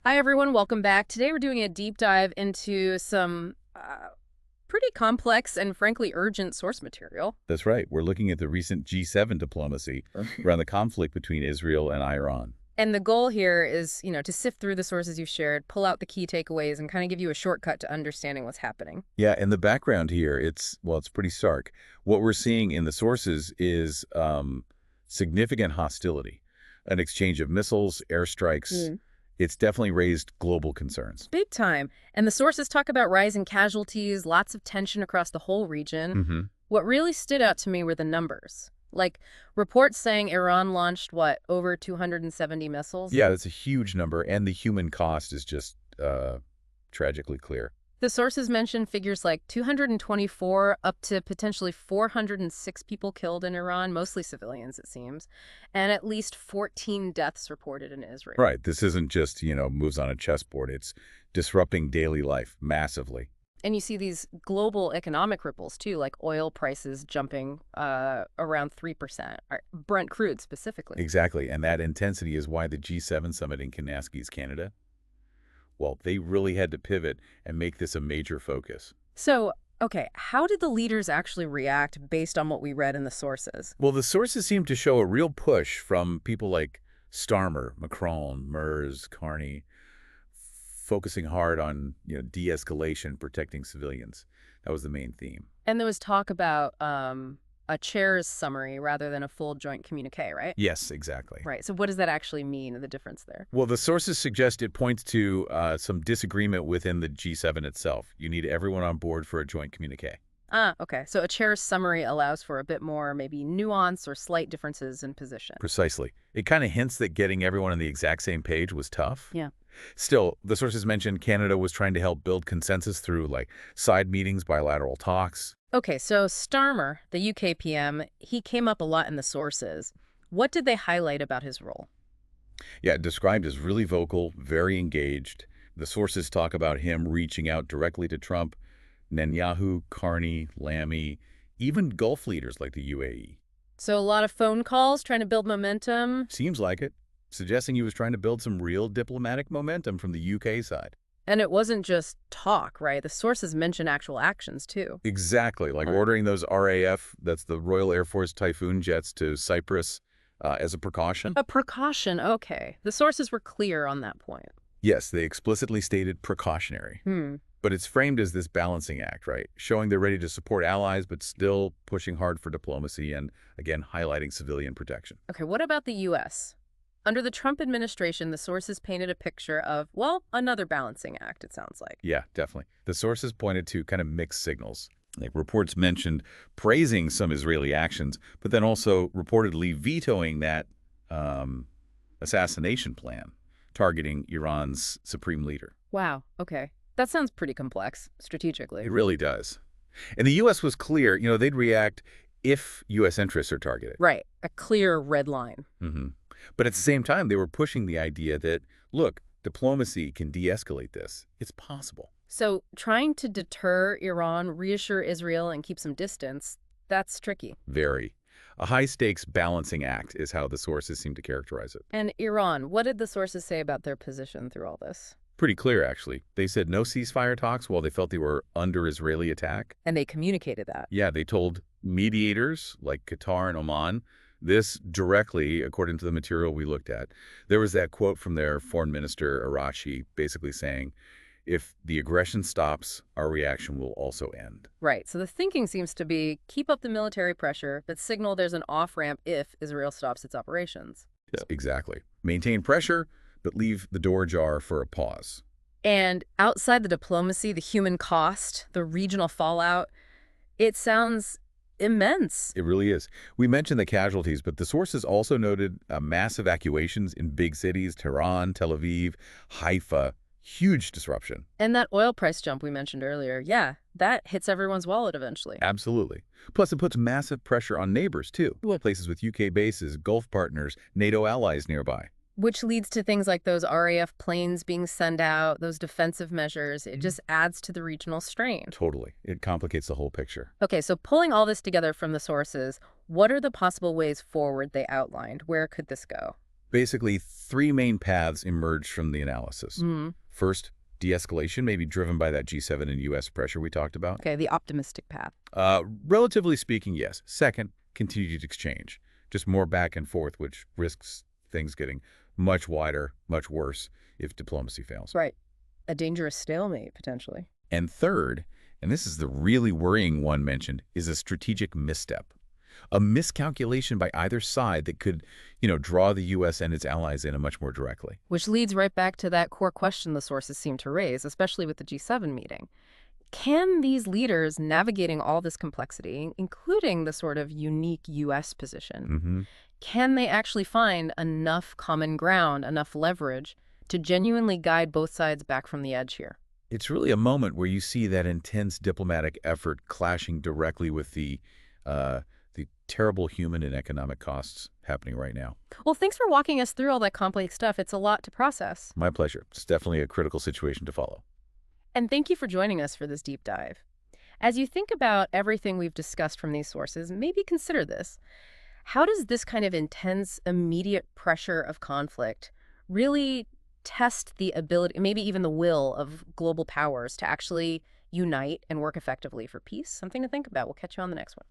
Hi, everyone. Welcome back. Today, we're doing a deep dive into some pretty complex and frankly urgent source material. That's right. We're looking at the recent G7 diplomacy around the conflict between Israel and Iran. And the goal here is, to sift through the sources you've shared, pull out the key takeaways, and kind of give you a shortcut to understanding what's happening. Yeah, and the background here, it's pretty stark. What we're seeing in the sources is significant hostility, an exchange of missiles, airstrikes. It's definitely raised global concerns. Big time. And the sources talk about rising casualties, lots of tension across the whole region. hmm What really stood out to me were the numbers. Like reports saying Iran launched, over 270 missiles? Yeah, that's a huge number, and the human cost is just tragically clear. The sources mention figures like 224 up to potentially 406 people killed in Iran, mostly civilians, it seems, and at least 14 deaths reported in Israel. Right. This isn't just, moves on a chessboard. It's disrupting daily life massively. And you see these global economic ripples, too, like oil prices jumping around 3%, or Brent crude specifically. Exactly. And that intensity is why the G7 summit in Kanaskis, Canada, well, they really had to pivot and make this a major focus. So, okay, how did the leaders actually react based on what we read in the sources? Well, the sources seem to show a real push from people like Starmer, Macron, Merz, Carney, focusing hard on, de-escalation, protecting civilians. That was the main theme. And there was talk about a chair's summary rather than a full joint communique, right? Yes, exactly. Right. So what does that actually mean, the difference there? Well, the sources suggest it points to some disagreement within the G7 itself. You need everyone on board for a joint communique. Ah, okay. So a chair's summary allows for a bit more maybe nuance or slight differences in position. Precisely. It kind of hints that getting everyone on the exact same page was tough. Yeah. Still, the sources mentioned Canada was trying to help build consensus through side meetings, bilateral talks. Okay, so Starmer, the UK PM, he came up a lot in the sources. What did they highlight about his role? Yeah, described as really vocal, very engaged. The sources talk about him reaching out directly to Trump, Netanyahu, Carney, Lamy, even Gulf leaders like the UAE. So a lot of phone calls trying to build momentum. Seems like it, suggesting he was trying to build some real diplomatic momentum from the UK side. And it wasn't just talk, right? The sources mention actual actions, too. Exactly, like ordering those RAF, that's the Royal Air Force Typhoon jets, to Cyprus as a precaution. A precaution, okay. The sources were clear on that point. Yes, they explicitly stated precautionary. But it's framed as this balancing act, right? Showing they're ready to support allies, but still pushing hard for diplomacy and, again, highlighting civilian protection. Okay, what about the U.S.? Under the Trump administration, the sources painted a picture of, well, another balancing act, it sounds like. Yeah, definitely. The sources pointed to kind of mixed signals. Like reports mentioned praising some Israeli actions, but then also reportedly vetoing that assassination plan targeting Iran's supreme leader. Wow, okay. That sounds pretty complex, strategically. It really does. And the U.S. was clear, they'd react if U.S. interests are targeted. Right, a clear red line. But at the same time, they were pushing the idea that, look, diplomacy can de-escalate this. It's possible. So trying to deter Iran, reassure Israel, and keep some distance, that's tricky. Very. A high-stakes balancing act is how the sources seem to characterize it. And Iran, what did the sources say about their position through all this? Pretty clear, actually. They said no ceasefire talks while they felt they were under Israeli attack. And they communicated that. Yeah, they told mediators like Qatar and Oman this directly, according to the material we looked at. There was that quote from their foreign minister, Arashi, basically saying, if the aggression stops, our reaction will also end. Right. So the thinking seems to be keep up the military pressure, but signal there's an off-ramp if Israel stops its operations. Yeah, exactly. Maintain pressure, but leave the door ajar for a pause. And outside the diplomacy, the human cost, the regional fallout, it sounds immense. It really is. We mentioned the casualties, but the sources also noted mass evacuations in big cities, Tehran, Tel Aviv, Haifa. Huge disruption. And that oil price jump we mentioned earlier, yeah, that hits everyone's wallet eventually. Absolutely. Plus, it puts massive pressure on neighbors, too. Places with UK bases, Gulf partners, NATO allies nearby. Which leads to things like those RAF planes being sent out, those defensive measures. It just adds to the regional strain. Totally. It complicates the whole picture. Okay, so pulling all this together from the sources, what are the possible ways forward they outlined? Where could this go? Basically, three main paths emerged from the analysis. Mm. First, de-escalation may be driven by that G7 and U.S. pressure we talked about. Okay, the optimistic path. Relatively speaking, yes. Second, continued exchange. Just more back and forth, which risks things getting much wider, much worse if diplomacy fails. Right. A dangerous stalemate, potentially. And third, and this is the really worrying one mentioned, is a strategic misstep. A miscalculation by either side that could, draw the U.S. and its allies in much more directly. Which leads right back to that core question the sources seem to raise, especially with the G7 meeting. Can these leaders navigating all this complexity, including the sort of unique U.S. position, can they actually find enough common ground, enough leverage to genuinely guide both sides back from the edge here? It's really a moment where you see that intense diplomatic effort clashing directly with the terrible human and economic costs happening right now. Well, thanks for walking us through all that complex stuff. It's a lot to process. My pleasure. It's definitely a critical situation to follow. And thank you for joining us for this deep dive. As you think about everything we've discussed from these sources, maybe consider this. How does this kind of intense, immediate pressure of conflict really test the ability, maybe even the will of global powers to actually unite and work effectively for peace? Something to think about. We'll catch you on the next one.